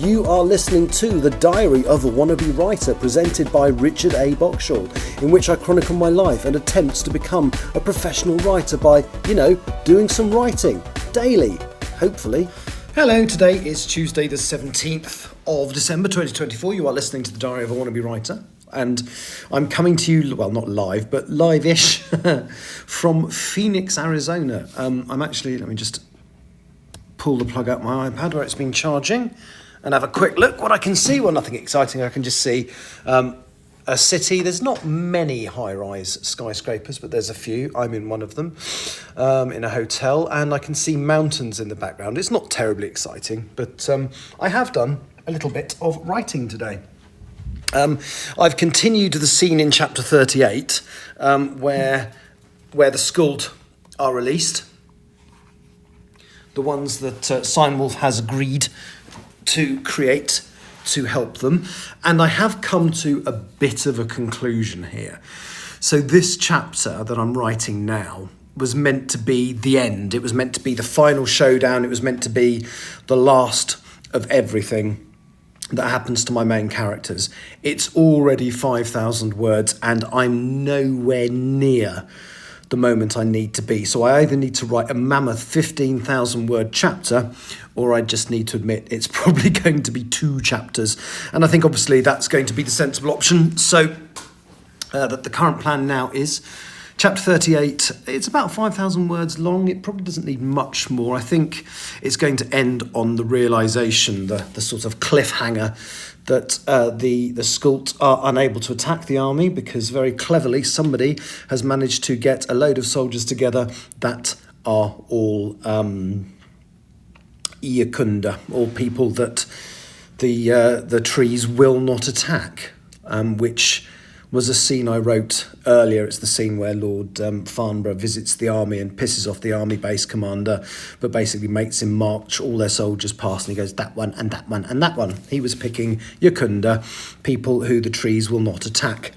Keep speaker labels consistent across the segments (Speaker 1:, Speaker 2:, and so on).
Speaker 1: You are listening to The Diary of a Wannabe Writer, presented by Richard A. Boxshall, in which I chronicle my life and attempts to become a professional writer by, doing some writing daily, hopefully.
Speaker 2: Hello, today is Tuesday the 17th of December 2024. You are listening to The Diary of a Wannabe Writer, and I'm coming to you, well, not live, but live-ish from Phoenix, Arizona. Let me just pull the plug out my iPad where it's been charging and have a quick look. What I can see, well, nothing exciting. I can just see a city. There's not many high-rise skyscrapers, but there's a few. I'm in one of them, in a hotel, and I can see mountains in the background. It's not terribly exciting, but I have done a little bit of writing today. I've continued the scene in chapter 38, where the Skuld are released, the ones that Steinwolf has agreed to create to help them, and I have come to a bit of a conclusion here. So this chapter that I'm writing now was meant to be the end. It was meant to be the final showdown. It was meant to be the last of everything that happens to my main characters. It's already 5,000 words, and I'm nowhere near the moment I need to be. So I either need to write a mammoth 15,000 word chapter, or I just need to admit it's probably going to be 2 chapters. And I think obviously that's going to be the sensible option. So that the current plan now is chapter 38. It's about 5,000 words long. It probably doesn't need much more. I think it's going to end on the realisation, the sort of cliffhanger, that the Skuld are unable to attack the army because very cleverly somebody has managed to get a load of soldiers together that are all Iakunda, all people that the trees will not attack, which was a scene I wrote earlier. It's the scene where Lord Farnborough visits the army and pisses off the army base commander, but basically makes him march all their soldiers past, and he goes, that one and that one and that one. He was picking Yakunda, people who the trees will not attack.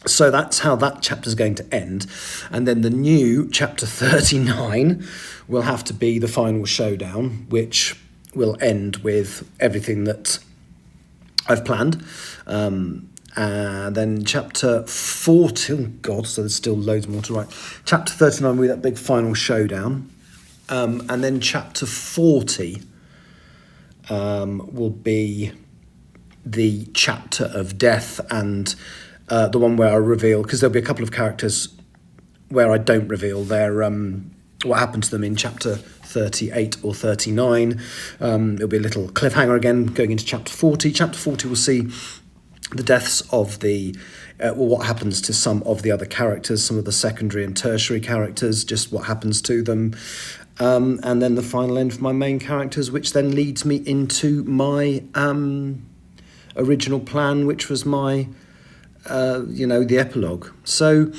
Speaker 2: So that's how that chapter's going to end. And then the new chapter 39 will have to be the final showdown, which will end with everything that I've planned. Then chapter 40, oh God, so there's still loads more to write. Chapter 39 will be that big final showdown. And then chapter 40 will be the chapter of death, and the one where I reveal, because there'll be a couple of characters where I don't reveal their what happened to them in chapter 38 or 39. There'll be a little cliffhanger again going into chapter 40. Chapter 40 will see the deaths of what happens to some of the other characters, some of the secondary and tertiary characters, just what happens to them. And then the final end for my main characters, which then leads me into my original plan, which was my, the epilogue. So,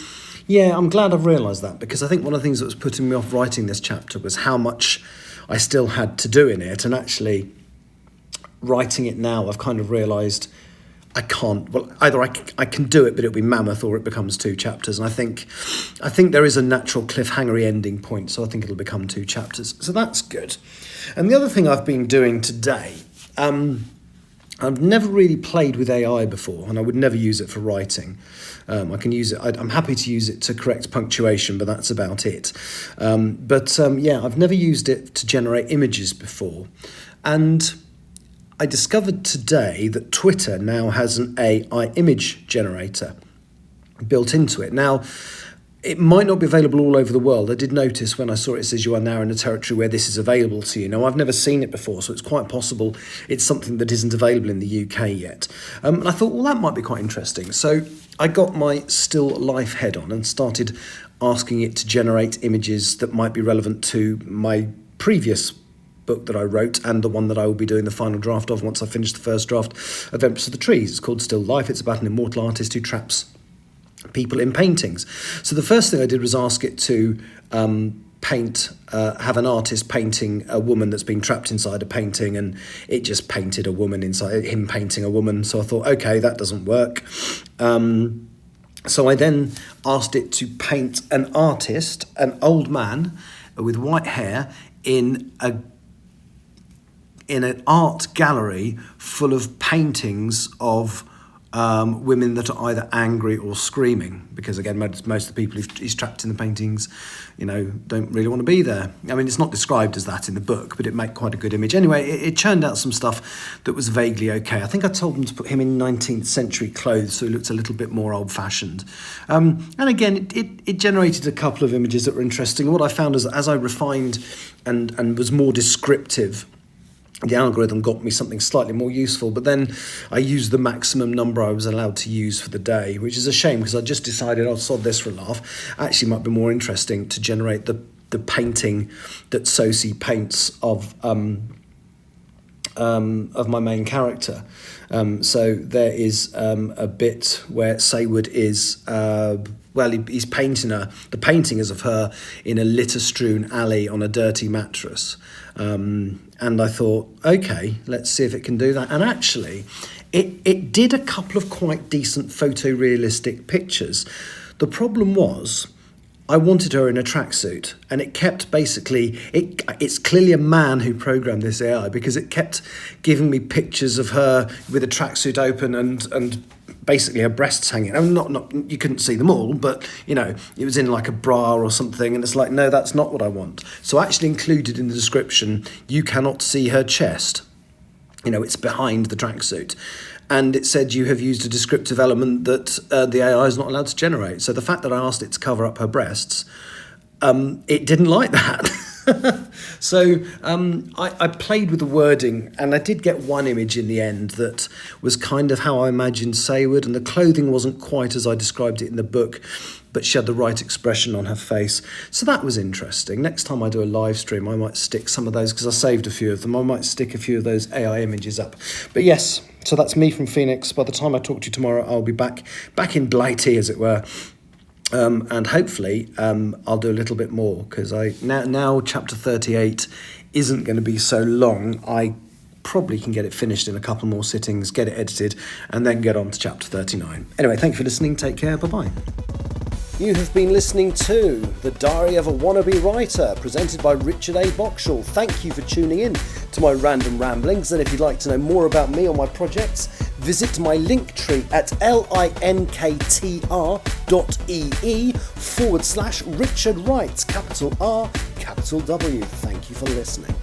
Speaker 2: yeah, I'm glad I've realised that, because I think one of the things that was putting me off writing this chapter was how much I still had to do in it. And actually, writing it now, I've kind of realised I can't. Well, either I can do it, but it'll be mammoth, or it becomes 2 chapters. And I think there is a natural cliffhangery ending point, so I think it'll become 2 chapters. So that's good. And the other thing I've been doing today, I've never really played with AI before, and I would never use it for writing. I can use it. I'm happy to use it to correct punctuation, but that's about it. I've never used it to generate images before, and I discovered today that Twitter now has an AI image generator built into it. Now, it might not be available all over the world. I did notice when I saw it says you are now in a territory where this is available to you. Now, I've never seen it before, so it's quite possible it's something that isn't available in the UK yet. And I thought, well, that might be quite interesting. So I got my still life head on and started asking it to generate images that might be relevant to my previous book that I wrote, and the one that I will be doing the final draft of once I finish the first draft of Empress of the Trees. It's called Still Life. It's about an immortal artist who traps people in paintings. So the first thing I did was ask it to have an artist painting a woman that's been trapped inside a painting, and it just painted a woman inside, him painting a woman. So I thought, okay, that doesn't work. So I then asked it to paint an artist, an old man with white hair, in in an art gallery full of paintings of women that are either angry or screaming, because again, most of the people he's trapped in the paintings, don't really want to be there. I mean, it's not described as that in the book, but it made quite a good image. Anyway, it churned out some stuff that was vaguely okay. I think I told them to put him in 19th century clothes, so he looked a little bit more old-fashioned. And again, it generated a couple of images that were interesting. And what I found is, as I refined and was more descriptive, the algorithm got me something slightly more useful, but then I used the maximum number I was allowed to use for the day, which is a shame because I just decided I'll sod this for a laugh. Actually, it might be more interesting to generate the painting that Sosie paints of my main character. So there is a bit where Saywood is, he's painting her. The painting is of her in a litter-strewn alley on a dirty mattress. And I thought, okay, let's see if it can do that. And actually, it did a couple of quite decent photorealistic pictures. The problem was, I wanted her in a tracksuit, and it kept it's clearly a man who programmed this AI, because it kept giving me pictures of her with a tracksuit open and basically her breasts hanging. I mean, not you couldn't see them all, but it was in like a bra or something, and it's like, no, that's not what I want. So I actually included in the description, you cannot see her chest. It's behind the tracksuit. And it said you have used a descriptive element that the AI is not allowed to generate. So the fact that I asked it to cover up her breasts, it didn't like that. So I played with the wording, and I did get one image in the end that was kind of how I imagined Saywood, and the clothing wasn't quite as I described it in the book, but she had the right expression on her face. So that was interesting. Next time I do a live stream, I might stick some of those, because I saved a few of them. I might stick a few of those AI images up. But yes, so that's me from Phoenix. By the time I talk to you tomorrow, I'll be back in Blighty, as it were. And hopefully I'll do a little bit more, because now chapter 38 isn't going to be so long. I probably can get it finished in a couple more sittings, get it edited, and then get on to chapter 39. Anyway, thank you for listening. Take care. Bye-bye.
Speaker 1: You have been listening to The Diary of a Wannabe Writer, presented by Richard A. Boxall. Thank you for tuning in to my random ramblings, and if you'd like to know more about me or my projects, visit my link tree at linktr.ee/Richard Wright, capital R, capital W. Thank you for listening.